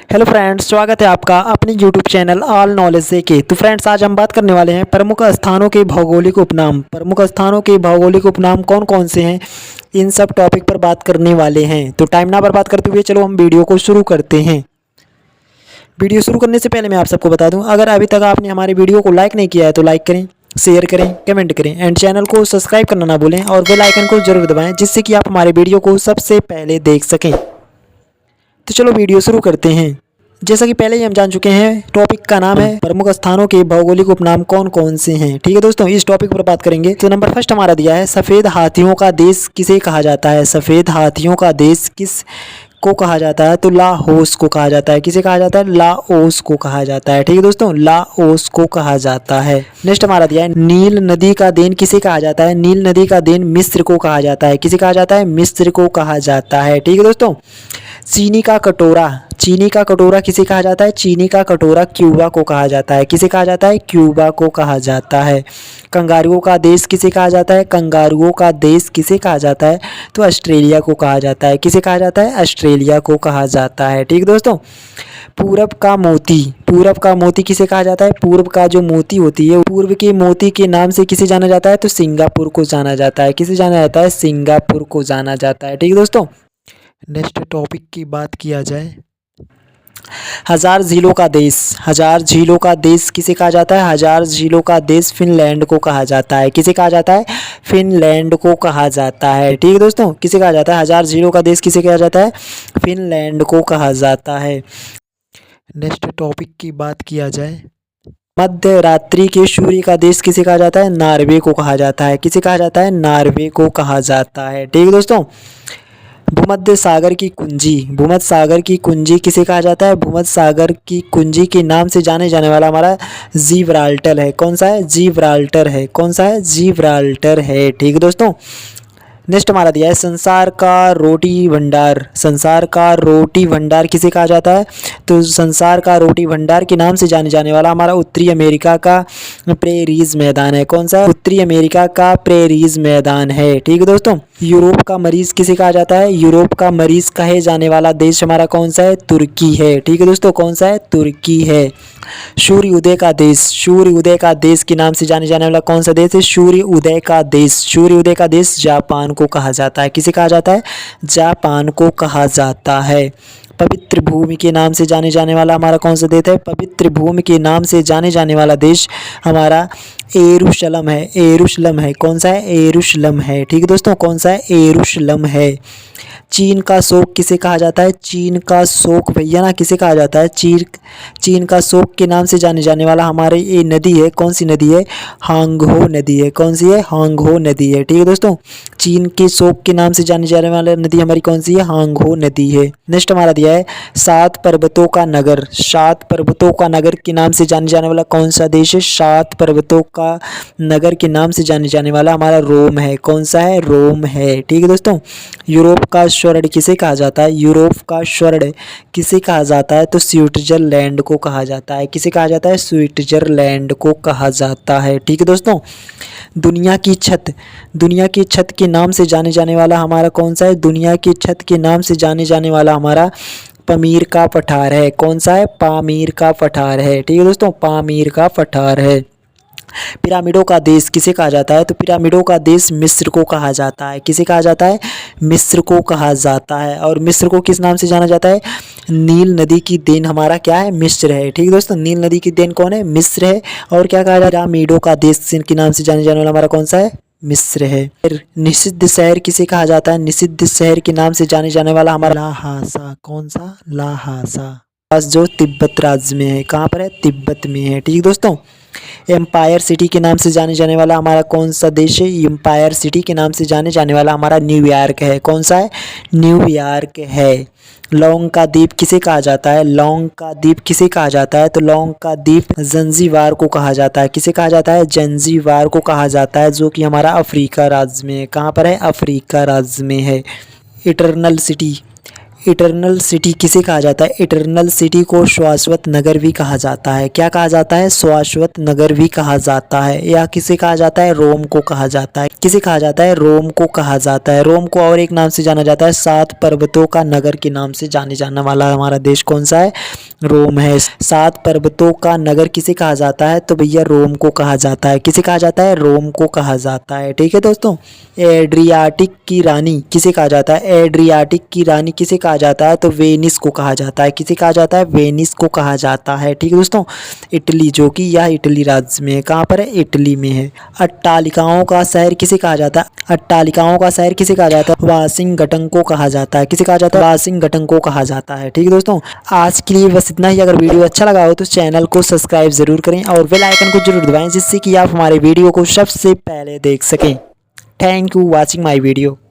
Hello friends, स्वागत है आपका अपने यूट्यूब चैनल ऑल नॉलेज से के। तो फ्रेंड्स, आज हम बात करने वाले हैं प्रमुख स्थानों के भौगोलिक उपनाम। प्रमुख स्थानों के भौगोलिक उपनाम कौन कौन से हैं, इन सब टॉपिक पर बात करने वाले हैं। तो टाइम ना बर्बाद करते हुए चलो हम वीडियो को शुरू करते हैं। वीडियो शुरू करने से पहले मैं आप सबको बता दूं, अगर अभी तक आपने हमारे वीडियो को लाइक नहीं किया है तो लाइक करें, शेयर करें, कमेंट करें एंड चैनल को सब्सक्राइब करना ना भूलें और बेल आइकन को जरूर दबाएं, जिससे कि आप हमारे वीडियो को सबसे पहले देख सकें। तो चलो वीडियो शुरू करते हैं। जैसा कि पहले ही हम जान चुके हैं, टॉपिक का नाम है प्रमुख स्थानों के भौगोलिक उपनाम कौन कौन से हैं। ठीक है दोस्तों, इस टॉपिक पर बात करेंगे। तो नंबर फर्स्ट हमारा दिया है, सफ़ेद हाथियों का देश किसे कहा जाता है। सफ़ेद हाथियों का देश किस को कहा जाता है, तो लाओस को कहा जाता है। किसे कहा जाता है, लाओस को कहा जाता है। ठीक है दोस्तों, लाओस को कहा जाता है। नेक्स्ट हमारा दिया है, नील नदी का देन किसे कहा जाता है। नील नदी का देन मिस्र को कहा जाता है। किसे कहा जाता है, मिस्र को कहा जाता है। ठीक है दोस्तों, चीनी का कटोरा, चीनी का कटोरा किसे कहा जाता है। चीनी का कटोरा क्यूबा को कहा जाता है। किसे कहा जाता है, क्यूबा को कहा जाता है। कंगारुओं का देश किसे कहा जाता है। कंगारुओं का देश किसे कहा जाता है, तो ऑस्ट्रेलिया को कहा जाता है। किसे कहा जाता है, ऑस्ट्रेलिया को कहा जाता है। ठीक दोस्तों, पूरब का मोती, पूरब का मोती किसे कहा जाता है। पूर्व का जो मोती होती है, पूर्व के मोती के नाम से किसे जाना जाता है, तो सिंगापुर को जाना जाता है। किसे जाना जाता है, सिंगापुर को जाना जाता है। ठीक है दोस्तों, नेक्स्ट टॉपिक की बात किया जाए, हजार झीलों का देश। हजार झीलों का देश किसे कहा जाता है। हजार झीलों का देश फिनलैंड को कहा जाता है। किसे कहा जाता है, फिनलैंड को कहा जाता है। ठीक है दोस्तों, किसे कहा जाता है, हजार झीलों का देश किसे कहा जाता है, फिनलैंड को कहा जाता है। नेक्स्ट टॉपिक की बात किया जाए, मध्य रात्रि के सूर्य का देश किसे कहा जाता है, नॉर्वे को कहा जाता है। किसे कहा जाता है, नॉर्वे को कहा जाता है। ठीक है दोस्तों, भूमध्य सागर की कुंजी, भूमध्य सागर की कुंजी किसे कहा जाता है। भूमध्य सागर की कुंजी के नाम से जाने जाने वाला हमारा जिब्राल्टर है। कौन सा है, जिब्राल्टर है। कौन सा है, जिब्राल्टर है। ठीक है दोस्तों, नेक्स्ट हमारा दिया है, संसार का रोटी भंडार। संसार का रोटी भंडार किसे कहा जाता है, तो संसार का रोटी भंडार के नाम से जाने जाने वाला हमारा उत्तरी अमेरिका का प्रेरीज मैदान है। कौन सा है, उत्तरी अमेरिका का प्रेरीज मैदान है। ठीक है दोस्तों, यूरोप का मरीज किसे कहा जाता है। यूरोप का मरीज कहे जाने वाला देश हमारा कौन सा है, तुर्की है। ठीक है दोस्तों, कौन सा है, तुर्की है। सूर्य उदय का देश, सूर्य उदय का देश के नाम से जाने जाने वाला कौन सा देश है, सूर्य उदय का देश। सूर्य उदय का देश जापान को कहा जाता है। किसे कहा जाता है, जापान को कहा जाता है। पवित्र भूमि के नाम से जाने जाने वाला हमारा कौन सा देश है, पवित्र भूमि के नाम से जाने जाने वाला देश हमारा एरुशलम है। एरुशलम है। कौन सा है, एरुशलम है। ठीक है दोस्तों, कौन सा है, एरुशलम है। चीन का शोक किसे कहा जाता है। चीन का शोक भैया ना किसे कहा जाता है, चीन का शोक के नाम से जाने जाने वाला हमारे ये नदी है। कौन सी नदी है, हांगहो नदी है। कौन सी है, हांगहो नदी है। ठीक है दोस्तों, चीन के शोक के नाम से जाने जाने वाला नदी हमारी कौन सी है, हांगहो नदी है। नेक्स्ट हमारा दिया है, सात पर्वतों का नगर। सात पर्वतों का नगर के नाम से जाने जाने वाला कौन सा देश है, सात पर्वतों का नगर के नाम से जाने जाने वाला हमारा रोम है। कौन सा है, रोम है। ठीक है दोस्तों, यूरोप का स्वर्ण किसे कहा जाता है। यूरोप का स्वर्ण किसे कहा जाता है, तो स्विट्जरलैंड को कहा जाता है। किसे कहा जाता है, स्विट्जरलैंड को कहा जाता है। ठीक है दोस्तों, दुनिया की छत, दुनिया की छत के नाम से जाने जाने वाला हमारा कौन सा है, दुनिया की छत के नाम से जाने जाने वाला हमारा पामीर का पठार है। कौन सा है, पामीर का पठार है। ठीक है दोस्तों, पामीर का पठार है। पिरामिडों का देश किसे कहा जाता है, तो पिरामिडों का देश मिस्र को कहा जाता है। किसे कहा जाता है, मिस्र को कहा जाता है। और मिस्र को किस नाम से जाना जाता है, नील नदी की देन हमारा क्या है, मिस्र है। ठीक है दोस्तों, नील नदी की देन कौन है, मिस्र है। और क्या कहा जाता है, पिरामिडों का देश के नाम से जाने जाने वाला हमारा कौन सा है, मिस्र है। फिर निषिद्ध शहर किसे कहा जाता है, निषिद्ध शहर के नाम से जाने जाने वाला हमारा लाहासा। कौन सा, लाहासा, जो तिब्बत राज्य में है। कहाँ पर है, तिब्बत में है। ठीक है दोस्तों, एम्पायर सिटी के नाम से जाने जाने वाला हमारा कौन सा देश है, एम्पायर सिटी के नाम से जाने जाने वाला हमारा न्यूयॉर्क है। कौन सा है, न्यूयॉर्क है। लौंग का द्वीप किसे कहा जाता है, लौंग का द्वीप किसे कहा जाता है, तो लौंग का द्वीप जंजीबार को कहा जाता है। किसे कहा जाता है, जंजीबार को कहा जाता है, जो कि हमारा अफ्रीका राज्य में है। कहाँ पर है, अफ्रीका राज्य में है। इटरनल सिटी, इटरनल सिटी किसे कहा जाता है? इटरनल सिटी को शाश्वत नगर भी कहा जाता है। क्या कहा जाता है? शाश्वत नगर भी कहा जाता है। या किसे कहा जाता है? रोम को कहा जाता है। किसे कहा जाता है? रोम को कहा जाता है। रोम को और एक नाम से जाना जाता है, 7 पर्वतों का नगर के नाम से जाने जाने वाला हमारा देश कौन सा है? रोम है। 7 पर्वतों का नगर किसे कहा जाता है? तो भैया रोम को कहा जाता है। किसे कहा जाता है? रोम को कहा जाता है। ठीक है दोस्तों। एड्रियाटिक की रानी किसे कहा जाता है? एड्रियाटिक की रानी किसे कहा जाता है? तो वेनिस को कहा जाता है। किसे कहा जाता है? वेनिस को कहा जाता है। ठीक है दोस्तों। इटली, जो कि यह इटली राज्य में है। कहाँ पर है? इटली में है। अट्टालिकाओं का शहर किसे कहा जाता है? अट्टालिकाओं का शहर किसे कहा जाता है? वाशिंगटन को कहा जाता है। किसे कहा जाता है? वाशिंगटन को कहा जाता है। ठीक है दोस्तों। आज के लिए बस इतना ही। अगर वीडियो अच्छा लगा हो तो चैनल को सब्सक्राइब जरूर करें और बेल आइकन को जरूर दबाएं, जिससे कि आप हमारे वीडियो को सबसे पहले देख सकें। Thank you watching my video.